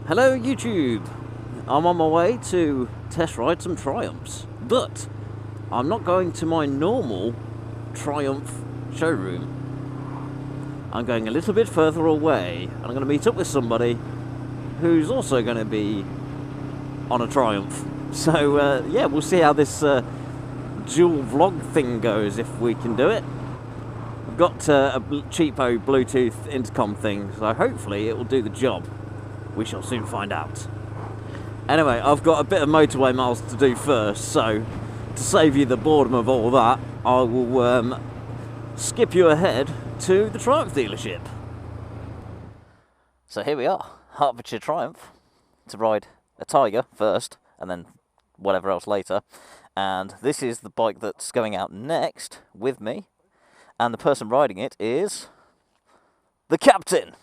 Hello YouTube! I'm on my way to test ride some Triumphs, but I'm not going to my normal Triumph showroom. I'm going a little bit further away, and I'm going to meet up with somebody who's also going to be on a Triumph. So yeah, we'll see how this dual vlog thing goes, if we can do it. I've got a cheapo Bluetooth intercom thing, so hopefully it will do the job. We shall soon find out. Anyway, I've got a bit of motorway miles to do first, so to save you the boredom of all that, I will skip you ahead to the Triumph dealership. So here we are, Hertfordshire Triumph, to ride a Tiger first, and then whatever else later. And this is the bike that's going out next with me, and the person riding it is the Captain.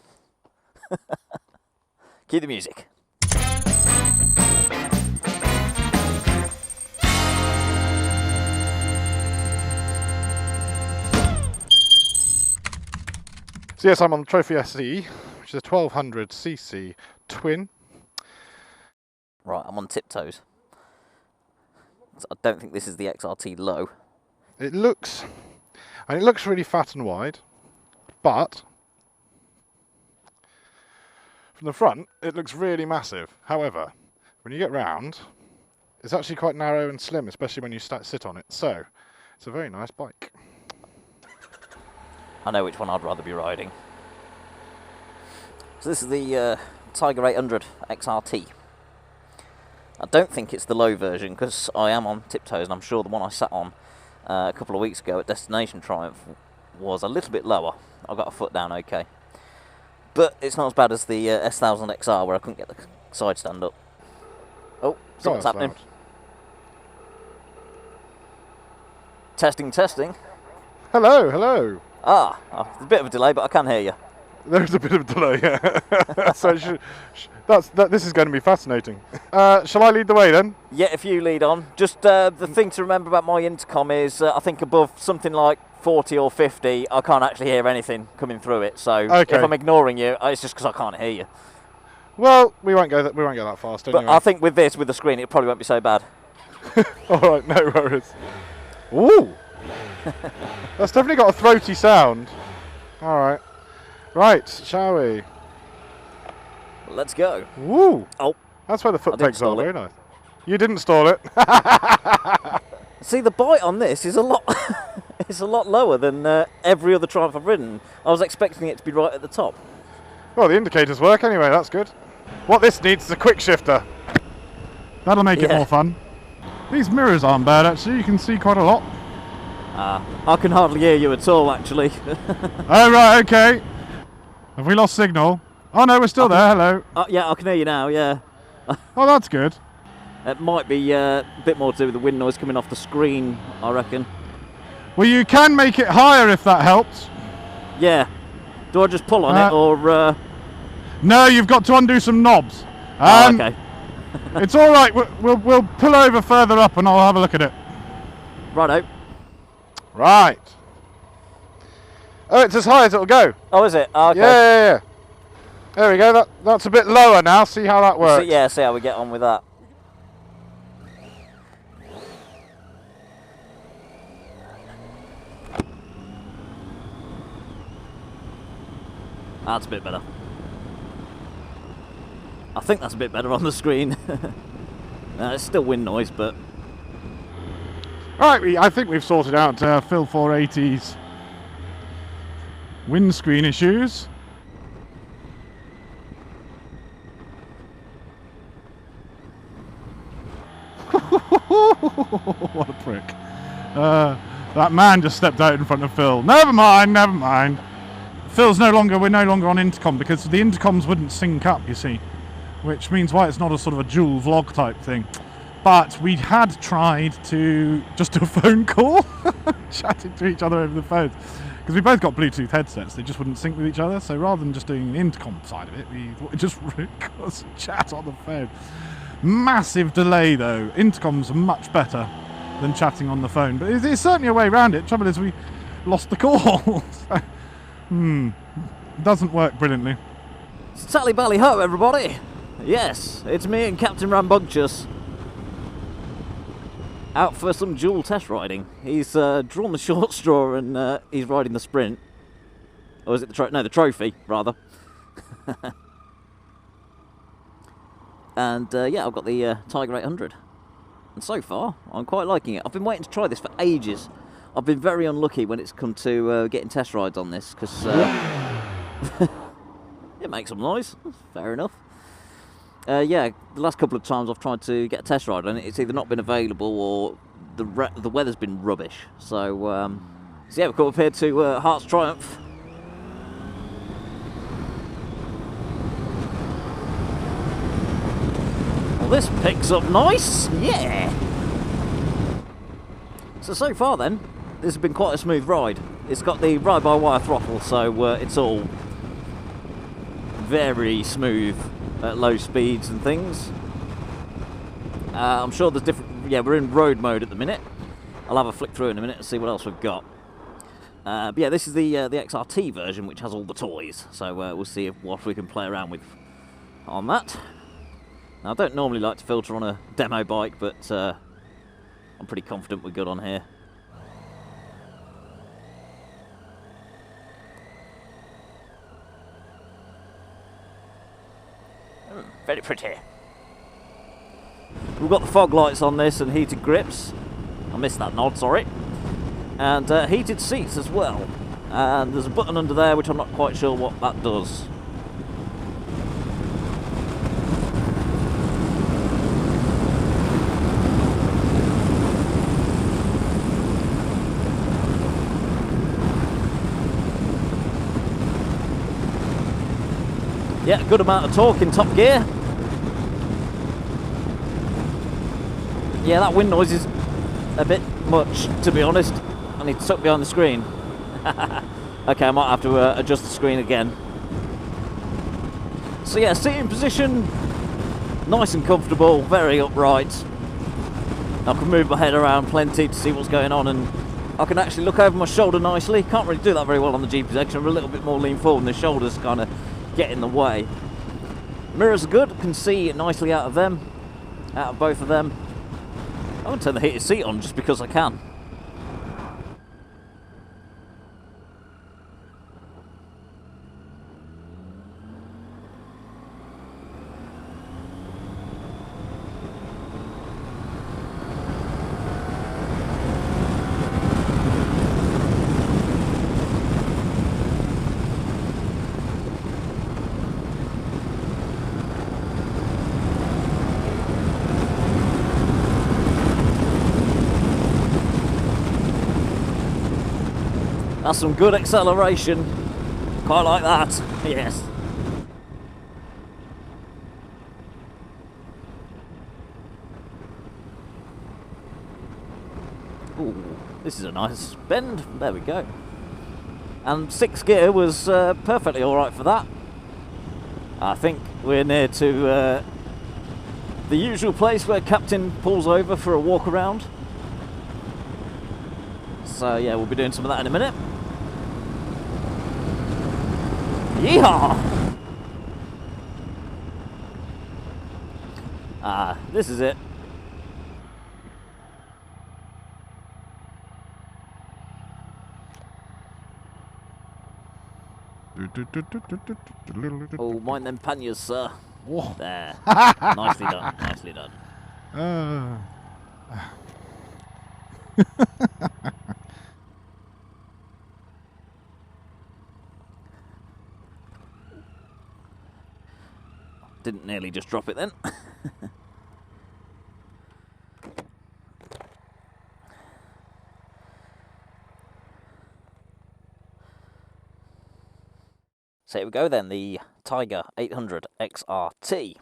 Cue the music. So yes, I'm on the Trophy SE, which is a 1200cc twin. Right, I'm on tiptoes. So I don't think this is the XRT low. It looks really fat and wide, but from the front, it looks really massive. However, when you get round, it's actually quite narrow and slim, especially when you sit on it. So, it's a very nice bike. I know which one I'd rather be riding. So this is the Tiger 800 XRT. I don't think it's the low version, because I am on tiptoes, and I'm sure the one I sat on a couple of weeks ago at Destination Triumph was a little bit lower. I got a foot down okay. But it's not as bad as the S1000 XR, where I couldn't get the side stand up. Oh, something's happening. Loud. Testing, testing. Hello, hello. Ah, oh, there's a bit of a delay, but I can hear you. There's a bit of a delay, yeah. So this is going to be fascinating. Shall I lead the way then? Yeah, if you lead on. Just the thing to remember about my intercom is I think above something like 40 or 50, I can't actually hear anything coming through it. So okay. If I'm ignoring you, it's just because I can't hear you. Well, we won't go that fast anyway. But I think with this, with the screen, it probably won't be so bad. All right, no worries. Ooh, that's definitely got a throaty sound. All right, right, shall we? Let's go. Woo! Oh, that's where the foot pegs are. it. Very nice. You didn't stall it. See, the bite on this is a lot. It's a lot lower than every other Triumph I've ridden. I was expecting it to be right at the top. Well, the indicators work anyway. That's good. What this needs is a quick shifter. That'll make it more fun. These mirrors aren't bad actually. You can see quite a lot. I can hardly hear you at all, actually. Oh right, okay. Have we lost signal? Oh no, we're still there. Hello. Yeah, I can hear you now. Yeah. Oh, that's good. It might be a bit more to do with the wind noise coming off the screen, I reckon. Well, you can make it higher if that helps. Yeah. Do I just pull on it, or...? No, you've got to undo some knobs. Okay. It's all right. We'll pull over further up and I'll have a look at it. Righto. Right. Oh, it's as high as it'll go. Oh, is it? Oh, okay. Yeah. There we go. That's a bit lower now. See how that works. See how we get on with that. That's a bit better. I think that's a bit better on the screen. It's still wind noise, but... Right, I think we've sorted out Phil 480's windscreen issues. What a prick. That man just stepped out in front of Phil. Never mind. We're no longer on intercom because the intercoms wouldn't sync up, you see, which means why it's not a sort of a dual vlog type thing. But we had tried to just do a phone call, chatting to each other over the phone, because we both got Bluetooth headsets. They just wouldn't sync with each other. So rather than just doing the intercom side of it, we just got some chat on the phone. Massive delay though. Intercom's much better than chatting on the phone, but it's certainly a way around it. Trouble is we lost the call. Doesn't work brilliantly. Sally Bally Ho, everybody. Yes, it's me and Captain Rambunctious. Out for some dual test riding. He's drawn the short straw and he's riding the sprint. Or is it the trophy, rather. And yeah, I've got the Tiger 800. And so far, I'm quite liking it. I've been waiting to try this for ages. I've been very unlucky when it's come to getting test rides on this, because it makes some noise. Fair enough. Yeah, the last couple of times I've tried to get a test ride and it's either not been available or the weather's been rubbish. So, so yeah, we've come up here to Hearts Triumph. Well, this picks up nice, yeah! So far then, this has been quite a smooth ride. It's got the ride-by-wire throttle, so it's all very smooth at low speeds and things. I'm sure there's different... Yeah, we're in road mode at the minute. I'll have a flick through in a minute and see what else we've got. But yeah, this is the XRT version, which has all the toys. So we'll see what we can play around with on that. Now, I don't normally like to filter on a demo bike, but I'm pretty confident we're good on here. Very pretty. We've got the fog lights on this and heated grips. I missed that nod, sorry. And heated seats as well. And there's a button under there which I'm not quite sure what that does. Yeah, good amount of torque in top gear. Yeah, that wind noise is a bit much, to be honest. I need to tuck behind the screen. Okay, I might have to adjust the screen again. So yeah, seating position, nice and comfortable, very upright. I can move my head around plenty to see what's going on, and I can actually look over my shoulder nicely. Can't really do that very well on the GPZ because I'm a little bit more lean forward and the shoulders kind of get in the way. Mirrors are good, can see nicely out of them, out of both of them. I'm going to turn the heated seat on just because I can. That's some good acceleration. Quite like that, yes. Ooh, this is a nice bend. There we go. And 6th gear was perfectly alright for that. I think we're near to the usual place where Captain pulls over for a walk around. So yeah, we'll be doing some of that in a minute. Yeehaw! Ah, this is it. Oh, mind them panniers, sir. Whoa. There. Nicely done, nicely done. Didn't nearly just drop it then. So here we go then, the Tiger 800 XRT.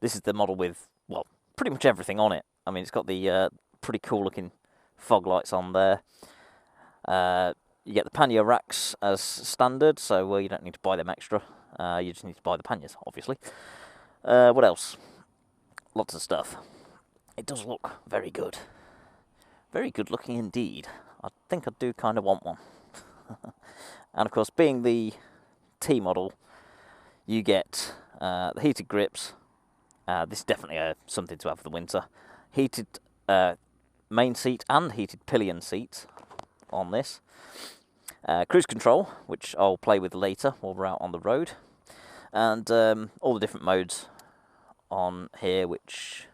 This is the model with, well, pretty much everything on it. I mean, it's got the pretty cool looking fog lights on there. You get the pannier racks as standard, so you don't need to buy them extra. You just need to buy the panniers, obviously. What else? Lots of stuff. It does look very good. Very good looking indeed. I think I do kind of want one. And of course, being the T model, you get the heated grips, This is definitely something to have for the winter. Heated main seat and heated pillion seat on this. Cruise control, which I'll play with later while we're out on the road. And all the different modes on here, which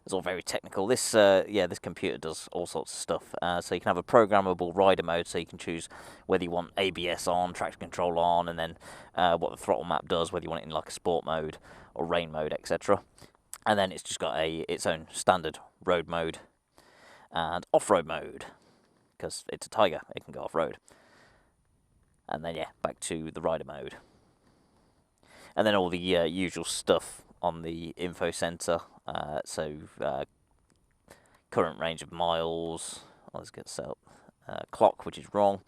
is all very technical. This this computer does all sorts of stuff. So you can have a programmable rider mode, so you can choose whether you want ABS on, traction control on, and then what the throttle map does, whether you want it in like a sport mode or rain mode, etc. And then it's just got its own standard road mode and off-road mode, because it's a Tiger, it can go off-road. And then back to the rider mode. And then all the usual stuff on the info center. Current range of miles. Let's get set up. Clock, which is wrong.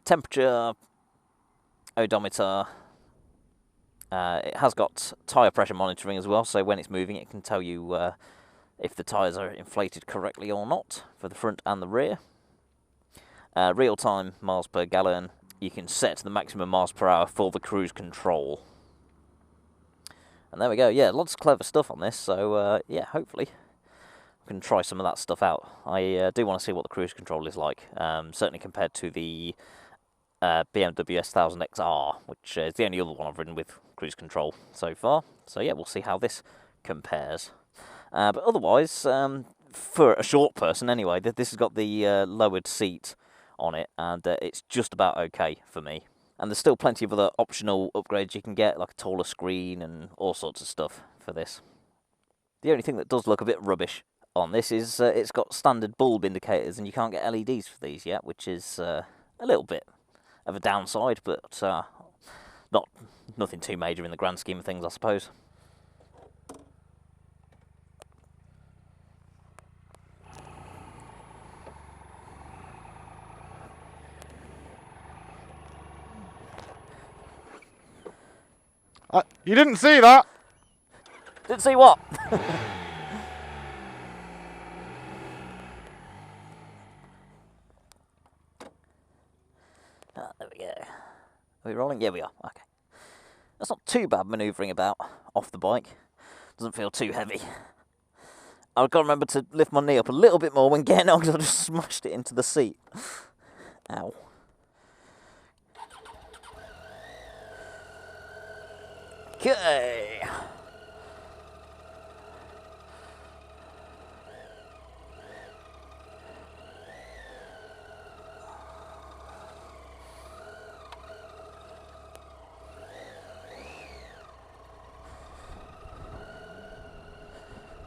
Temperature, odometer. It has got tyre pressure monitoring as well, so when it's moving it can tell you if the tyres are inflated correctly or not for the front and the rear. Real-time miles per gallon. You can set the maximum miles per hour for the cruise control. And there we go. Yeah, lots of clever stuff on this. So, hopefully I can try some of that stuff out. I do want to see what the cruise control is like. Certainly compared to the BMW S1000XR, which is the only other one I've ridden with cruise control so far. So, yeah, we'll see how this compares. But otherwise, for a short person anyway, this has got the lowered seat on it, and it's just about okay for me. And there's still plenty of other optional upgrades you can get, like a taller screen and all sorts of stuff for this. The only thing that does look a bit rubbish on this is it's got standard bulb indicators, and you can't get LEDs for these yet, which is a little bit of a downside, but nothing too major in the grand scheme of things, I suppose. You didn't see that? Didn't see what? There we go. Are we rolling? Yeah, we are. Okay. That's not too bad manoeuvring about off the bike. Doesn't feel too heavy. I've got to remember to lift my knee up a little bit more when getting on, because I just smashed it into the seat. Ow. Okay.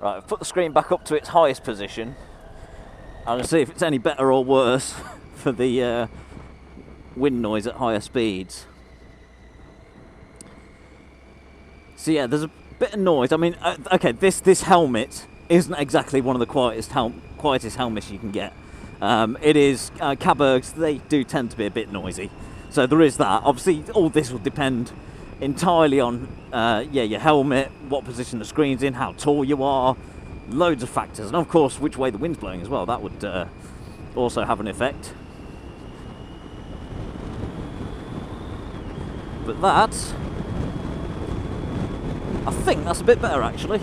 Right, I've put the screen back up to its highest position. I'm going to see if it's any better or worse for the wind noise at higher speeds. So yeah, there's a bit of noise. I mean, okay, this helmet isn't exactly one of the quietest helmets you can get. It is cab ergs. They do tend to be a bit noisy, so there is that. Obviously, all this will depend entirely on your helmet, what position the screen's in, how tall you are, loads of factors, and of course which way the wind's blowing as well. That would also have an effect. But that, I think that's a bit better actually.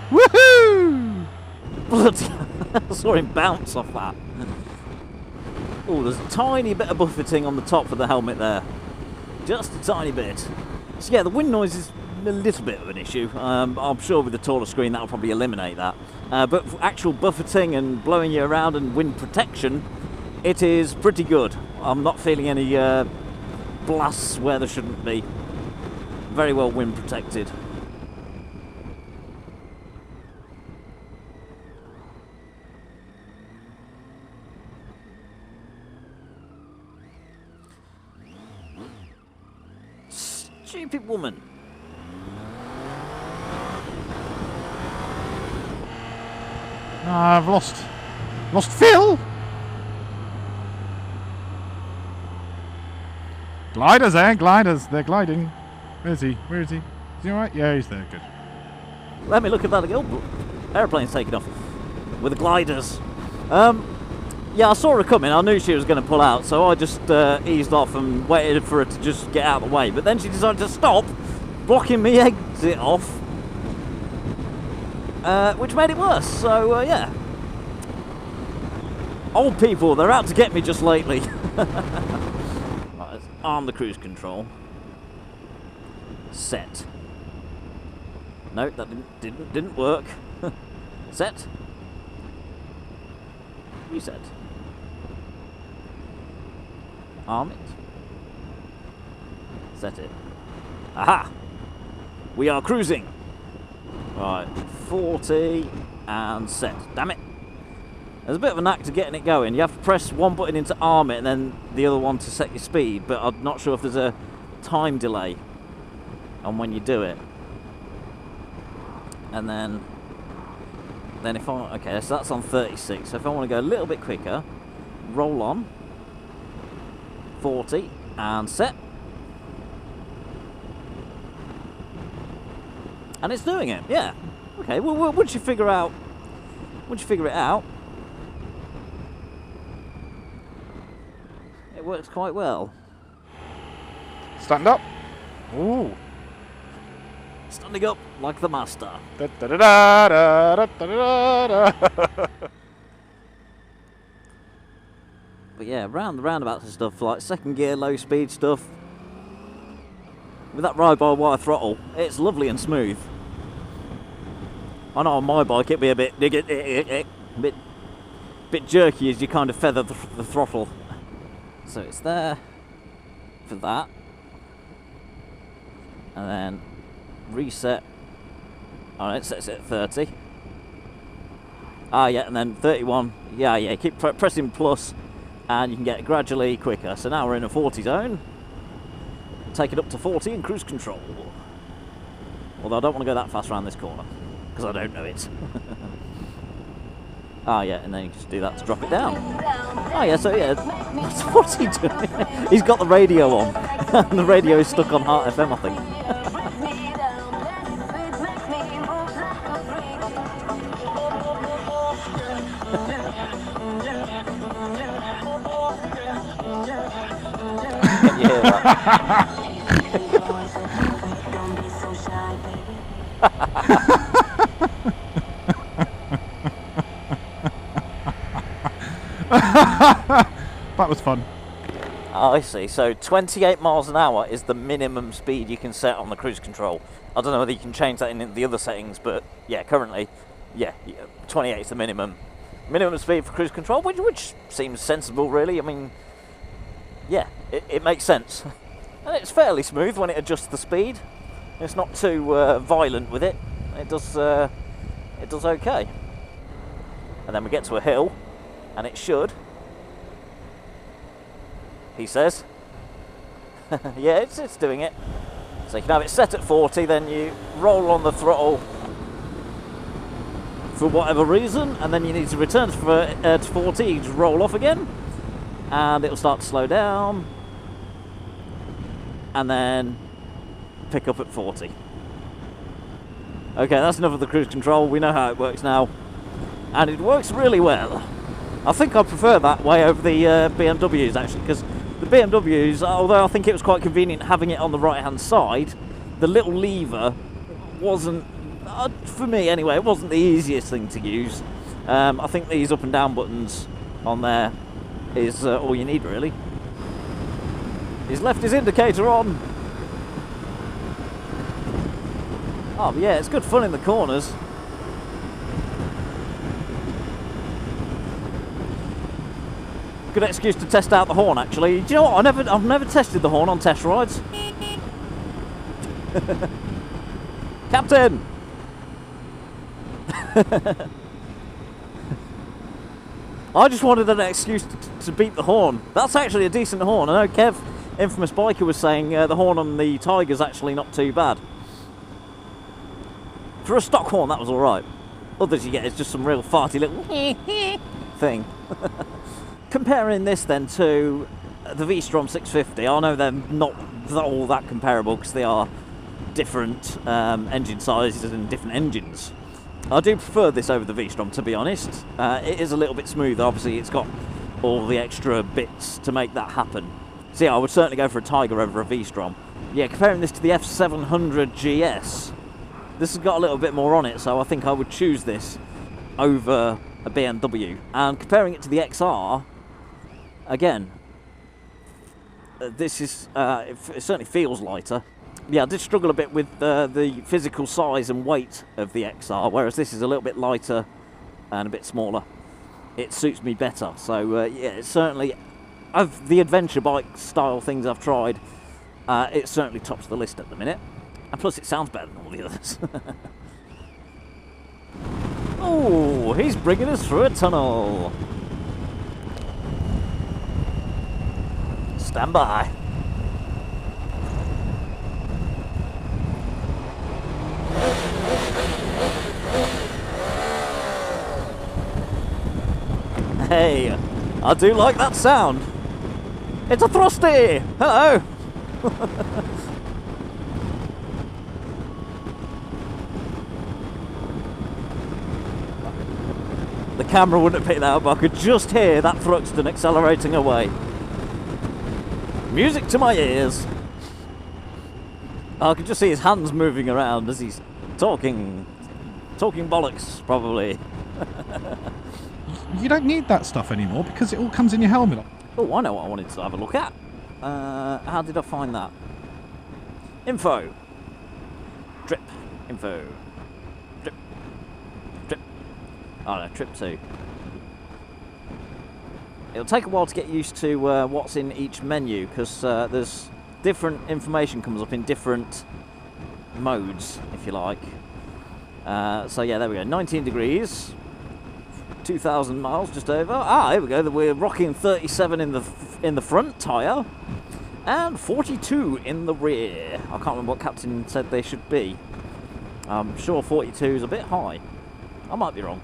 Woohoo! Bloody, I saw him bounce off that. Oh, there's a tiny bit of buffeting on the top of the helmet there. Just a tiny bit. So yeah, the wind noise is a little bit of an issue. I'm sure with the taller screen that'll probably eliminate that. But for actual buffeting and blowing you around and wind protection, it is pretty good. I'm not feeling any blasts where there shouldn't be. Very well wind protected. Stupid woman. I've lost Phil. Gliders, gliders. They're gliding. Where is he? Where is he? Is he all right? Yeah, he's there. Good. Let me look at that again. Oh, aeroplane's taking off with the gliders. Yeah, I saw her coming. I knew she was going to pull out, so I just eased off and waited for her to just get out of the way. But then she decided to stop, blocking me exit off, which made it worse. So, yeah. Old people, they're out to get me just lately. Right, let's arm the cruise control. Set. No, that didn't work. Set. Reset. Arm it. Set it. Aha! We are cruising. Right, 40 and set. Damn it. There's a bit of a knack to getting it going. You have to press one button in to arm it and then the other one to set your speed, but I'm not sure if there's a time delay on when you do it. And then if I... Okay, so that's on 36. So if I want to go a little bit quicker, roll on. 40 and set. And it's doing it, yeah. Okay, well, once you figure it out, it works quite well. Stand up. Ooh. Standing up like the master. Da, da, da, da, da, da, da, da. But yeah, round the roundabouts and stuff, like second gear, low speed stuff. With that ride-by-wire throttle, it's lovely and smooth. I know on my bike it'd be a bit jerky as you kind of feather the throttle. So it's there for that. And then reset. Alright, sets it at 30. Ah, yeah, and then 31. Yeah, keep pressing plus, and you can get gradually quicker. So now we're in a 40 zone. Take it up to 40 in cruise control. Although I don't want to go that fast around this corner, because I don't know it. Ah, yeah, and then you just do that to drop it down. Oh, yeah, so yeah, what's he doing? He's got the radio on, and the radio is stuck on Heart FM, I think. Can you hear that? That was fun. Oh, I see. So 28 miles an hour is the minimum speed you can set on the cruise control. I don't know whether you can change that in the other settings, but yeah, currently, yeah, 28 is the minimum speed for cruise control, which seems sensible, really. I mean, yeah, it makes sense. And it's fairly smooth when it adjusts the speed. It's not too violent with it. It does okay. And then we get to a hill, and it should. He says. Yeah, it's doing it. So you can have it set at 40, then you roll on the throttle for whatever reason, and then you need to return to 40, you just roll off again, and it'll start to slow down, and then pick up at 40. Okay, that's enough of the cruise control. We know how it works now, and it works really well. I think I prefer that way over the BMWs, actually, because the BMWs, although I think it was quite convenient having it on the right hand side, the little lever wasn't, for me anyway, it wasn't the easiest thing to use. I think these up and down buttons on there is all you need, really. He's left his indicator on. Oh yeah, it's good fun in the corners. Good excuse to test out the horn, actually. Do you know what? I've never tested the horn on test rides. Captain! I just wanted an excuse to beat the horn. That's actually a decent horn. I know Kev, Infamous Biker, was saying the horn on the Tiger's actually not too bad. For a stock horn, that was alright. Others you get is just some real farty little thing. Comparing this then to the V-Strom 650, I know they're not all that comparable because they are different engine sizes and different engines. I do prefer this over the V-Strom, to be honest. It is a little bit smoother. Obviously it's got all the extra bits to make that happen. So yeah, I would certainly go for a Tiger over a V-Strom. Yeah, comparing this to the F700 GS, this has got a little bit more on it, so I think I would choose this over a BMW. And comparing it to the XR, again, this is it certainly feels lighter. Yeah, I did struggle a bit with the physical size and weight of the XR, whereas this is a little bit lighter and a bit smaller. It suits me better. So yeah, it's certainly, of the adventure bike style things I've tried, it certainly tops the list at the minute. And plus it sounds better than all the others. Oh, he's bringing us through a tunnel. Stand by. Hey, I do like that sound. It's a thrusty. Hello. The camera wouldn't have picked that up, but I could just hear that Thruxton accelerating away. Music to my ears. I could just see his hands moving around as he's talking bollocks, probably. You don't need that stuff anymore because it all comes in your helmet. Oh, I know what I wanted to have a look at. How did I find that? Info. Trip. Info. Trip. Trip. Oh no, trip 2. It'll take a while to get used to what's in each menu, because there's different information comes up in different modes, if you like. So yeah, there we go. 19 degrees. 2,000 miles, just over. Ah, here we go. We're rocking 37 in the front tyre, and 42 in the rear. I can't remember what Captain said they should be. I'm sure 42 is a bit high. I might be wrong.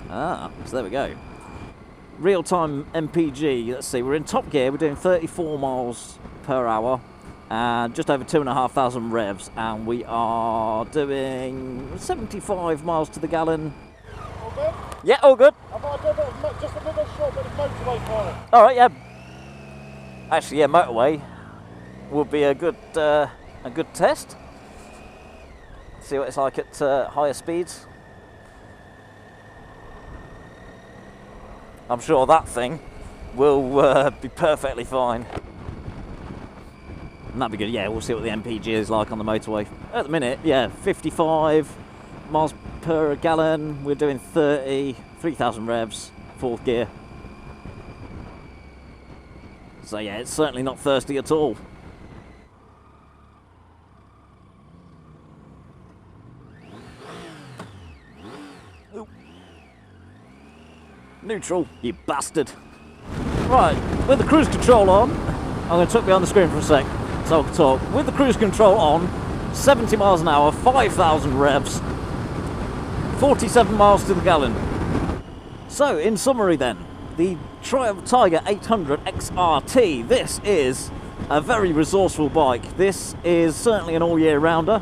Ah, so there we go. Real-time MPG. Let's see. We're in top gear. We're doing 34 miles per hour, and just over 2,500 revs, and we are doing 75 miles to the gallon. All good? Yeah, all good. I might do a bit of, just a little short bit of motorway for it. All right, yeah. Actually, yeah, motorway would be a good test. See what it's like at higher speeds. I'm sure that thing will be perfectly fine. And that'd be good. Yeah, we'll see what the MPG is like on the motorway. At the minute, yeah, 55 miles per gallon. We're doing 3,000 revs, 4th gear. So yeah, it's certainly not thirsty at all. Ooh. Neutral, you bastard. Right, with the cruise control on, I'm going to tuck behind the screen for a sec so I can talk. With the cruise control on, 70 miles an hour, 5,000 revs, 47 miles to the gallon. So, in summary then, the Tiger 800 XRT, this is a very resourceful bike. This is certainly an all-year rounder.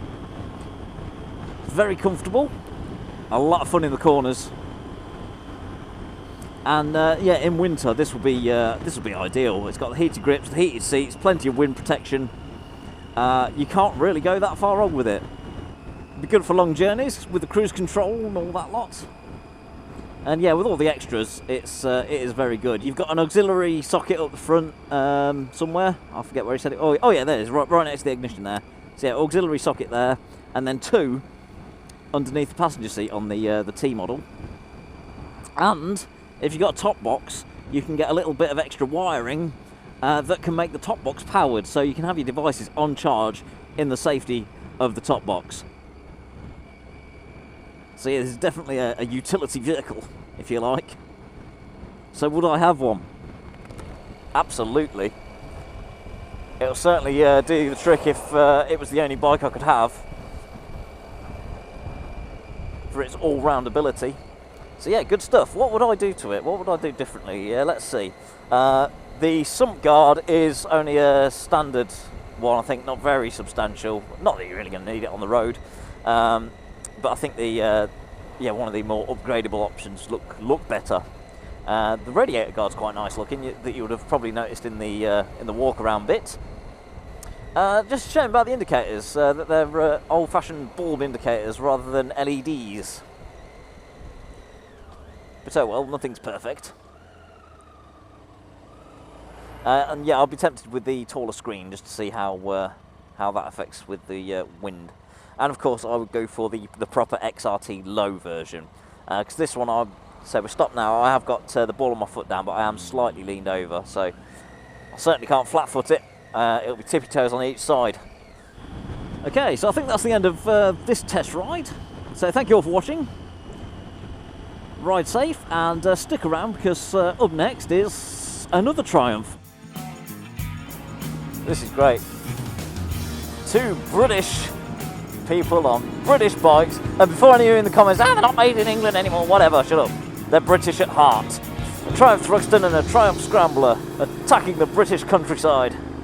Very comfortable, a lot of fun in the corners. And yeah, in winter this will be ideal. It's got the heated grips, the heated seats, plenty of wind protection. You can't really go that far wrong with it. It'd be good for long journeys with the cruise control and all that lot. And yeah, with all the extras, it is very good. You've got an auxiliary socket up the front somewhere. I forget where he said it. Oh yeah, there it is, right next to the ignition there. So yeah, auxiliary socket there, and then 2 underneath the passenger seat on the T model. And if you've got a top box, you can get a little bit of extra wiring that can make the top box powered, so you can have your devices on charge in the safety of the top box. So yeah, this is definitely a utility vehicle, if you like. So would I have one? Absolutely. It'll certainly do the trick if it was the only bike I could have for its all-round ability. So yeah, good stuff. What would I do to it? What would I do differently? Yeah, let's see. The sump guard is only a standard one, I think, not very substantial. Not that you're really going to need it on the road. But I think the yeah, one of the more upgradable options look better. The radiator guard's quite nice looking, that you would have probably noticed in the walk around bit. Just showing about the indicators, that they're old-fashioned bulb indicators rather than LEDs. But oh well, nothing's perfect. And yeah, I'll be tempted with the taller screen just to see how that affects with the wind. And of course, I would go for the proper XRT low version, because this one, so we're stopped now. I have got the ball of my foot down, but I am slightly leaned over, so I certainly can't flat foot it. It'll be tippy toes on each side. Okay, so I think that's the end of this test ride. So thank you all for watching. Ride safe and stick around, because up next is another Triumph. This is great. Two British people on British bikes, and before any of you in the comments, they're not made in England anymore, whatever, shut up. They're British at heart. A Triumph Thruxton and a Triumph Scrambler attacking the British countryside.